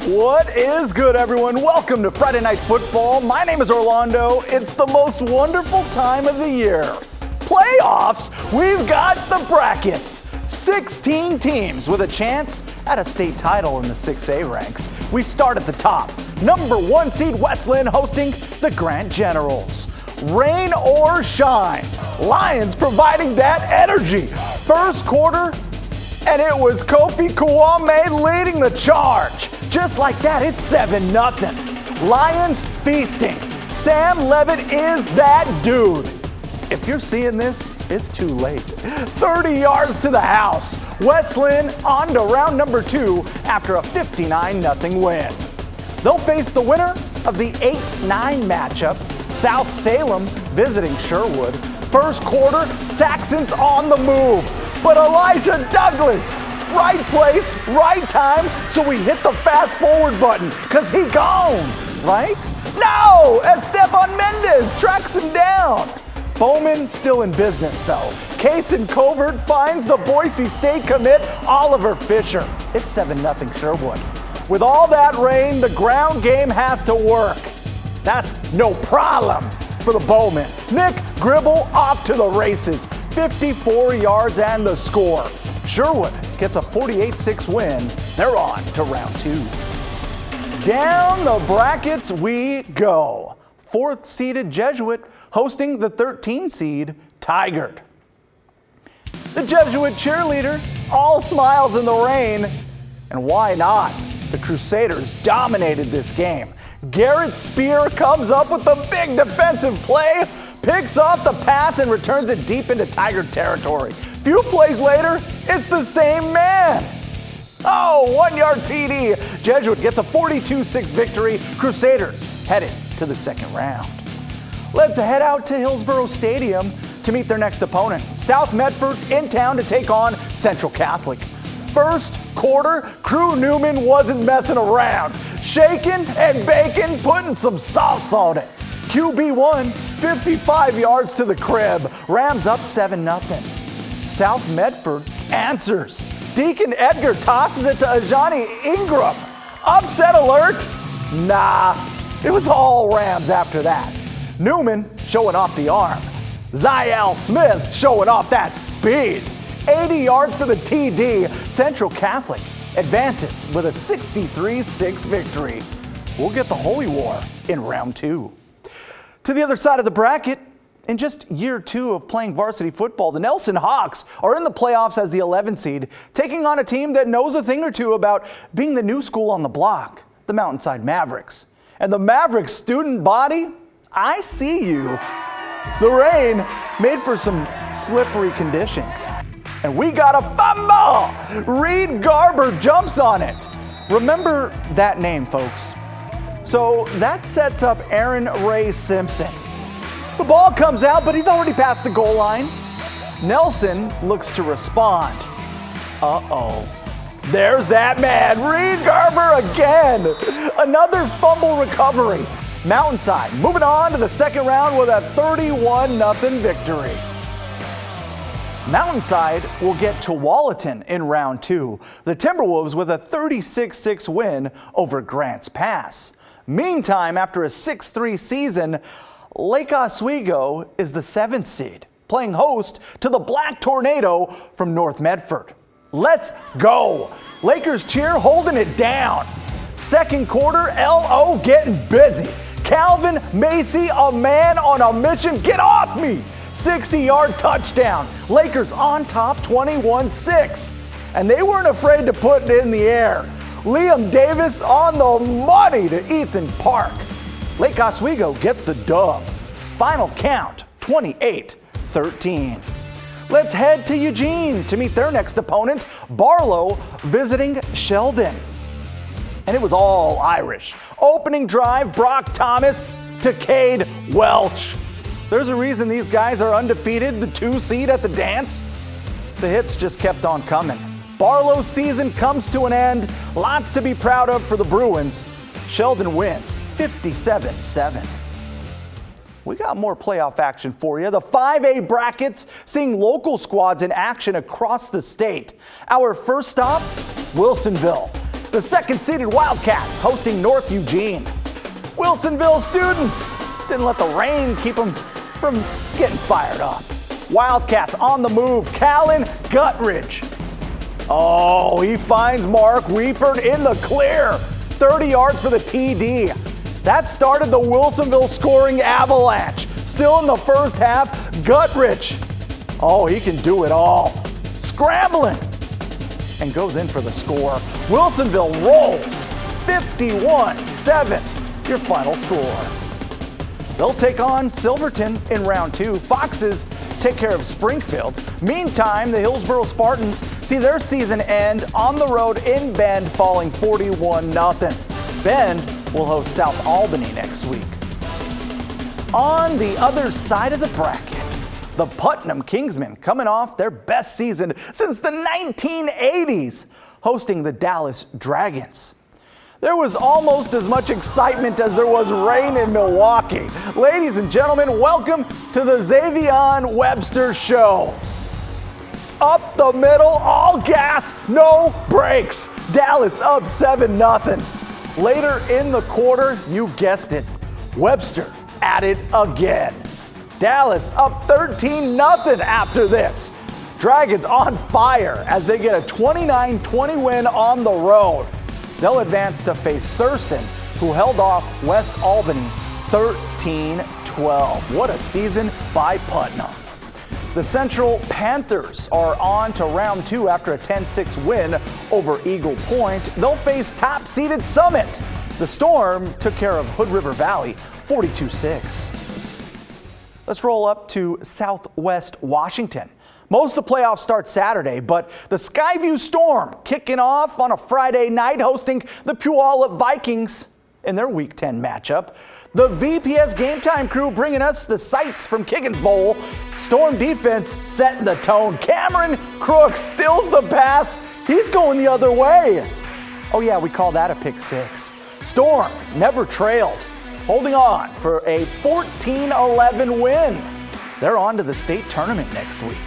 What is good, everyone? Welcome to Friday Night Football. My name is Orlando. It's the most wonderful time of the year. Playoffs? We've got the brackets. 16 teams with a chance at a state title in the 6A ranks. We start at the top. Number 1 seed Westland hosting the Grant Generals. Rain or shine, Lions providing that energy. First quarter, and it was Kofi Kwame leading the charge. Just like that, it's 7-0. Lions feasting. Sam Levitt is that dude. If you're seeing this, it's too late. 30 yards to the house. Westland on to round number 2 after a 59-0 win. They'll face the winner of the 8-9 matchup, South Salem visiting Sherwood. First quarter, Saxon's on the move, but Elijah Douglas, right place, right time, so we hit the fast forward button, cause he gone, right? No, Esteban Mendez tracks him down. Bowman still in business though. Case and Covert finds the Boise State commit Oliver Fisher. It's 7-0 Sherwood. With all that rain, the ground game has to work. That's no problem for the Bowmen. Nick Gribble off to the races. 54 yards and the score. Sherwood gets a 48-6 win. They're on to round 2. Down the brackets we go. 4th seeded Jesuit hosting the 13 seed Tigard. The Jesuit cheerleaders, all smiles in the rain. And why not? The Crusaders dominated this game. Garrett Spear comes up with the big defensive play, picks off the pass and returns it deep into Tigard territory. Few plays later, it's the same man. Oh, 1-yard TD. Jesuit gets a 42-6 victory. Crusaders headed to the second round. Let's head out to Hillsborough Stadium to meet their next opponent. South Medford in town to take on Central Catholic. First quarter, Crew Newman wasn't messing around. Shaking and baking, putting some sauce on it. QB1, 55 yards to the crib. Rams up 7-0. South Medford answers. Deacon Edgar tosses it to Ajani Ingram. Upset alert? Nah, it was all Rams after that. Newman showing off the arm. Ziel Smith showing off that speed. 80 yards for the TD. Central Catholic advances with a 63-6 victory. We'll get the Holy War in round 2. To the other side of the bracket, in just year 2 of playing varsity football, the Nelson Hawks are in the playoffs as the 11 seed, taking on a team that knows a thing or two about being the new school on the block, the Mountainside Mavericks. And the Mavericks student body, I see you. The rain made for some slippery conditions. And we got a fumble! Reed Garber jumps on it. Remember that name, folks. So that sets up Aaron Ray Simpson. The ball comes out, but he's already past the goal line. Nelson looks to respond. Uh-oh. There's that man, Reed Garber again. Another fumble recovery. Mountainside moving on to the second round with a 31-0 victory. Mountainside will get to Tualatin in round 2. The Timberwolves with a 36-6 win over Grants Pass. Meantime, after a 6-3 season, Lake Oswego is the 7th seed, playing host to the Black Tornado from North Medford. Let's go! Lakers cheer holding it down. Second quarter, LO getting busy. Calvin Macy, a man on a mission. Get off me! 60-yard touchdown. Lakers on top 21-6. And they weren't afraid to put it in the air. Liam Davis on the money to Ethan Park. Lake Oswego gets the dub. Final count, 28-13. Let's head to Eugene to meet their next opponent, Barlow visiting Sheldon. And it was all Irish. Opening drive, Brock Thomas to Cade Welch. There's a reason these guys are undefeated, the 2 seed at the dance. The hits just kept on coming. Barlow's season comes to an end. Lots to be proud of for the Bruins. Sheldon wins 57-7. We got more playoff action for you. The 5A brackets seeing local squads in action across the state. Our first stop, Wilsonville. The second-seeded Wildcats hosting North Eugene. Wilsonville students didn't let the rain keep them from getting fired up. Wildcats on the move, Callan Guttridge. Oh, he finds Mark Weepert in the clear. 30 yards for the TD. That started the Wilsonville scoring avalanche. Still in the first half, Guttridge. Oh, he can do it all. Scrambling. And goes in for the score. Wilsonville rolls 51-7, your final score. They'll take on Silverton in round 2. Foxes take care of Springfield. Meantime, the Hillsboro Spartans see their season end on the road in Bend, falling 41-0. Bend will host South Albany next week. On the other side of the bracket, the Putnam Kingsmen coming off their best season since the 1980s, hosting the Dallas Dragons. There was almost as much excitement as there was rain in Milwaukee. Ladies and gentlemen, welcome to the Xavion Webster Show. Up the middle, all gas, no brakes. Dallas up 7-0. Later in the quarter, you guessed it, Webster at it again. Dallas up 13-0 after this. Dragons on fire as they get a 29-20 win on the road. They'll advance to face Thurston, who held off West Albany 13-12. What a season by Putnam. The Central Panthers are on to round 2 after a 10-6 win over Eagle Point. They'll face top-seeded Summit. The Storm took care of Hood River Valley 42-6. Let's roll up to Southwest Washington. Most of the playoffs start Saturday, but the Skyview Storm kicking off on a Friday night, hosting the Puyallup Vikings in their Week 10 matchup. The VPS Game Time crew bringing us the sights from Kiggins Bowl. Storm defense setting the tone. Cameron Crooks steals the pass. He's going the other way. Oh yeah, we call that a pick 6. Storm never trailed, holding on for a 14-11 win. They're on to the state tournament next week.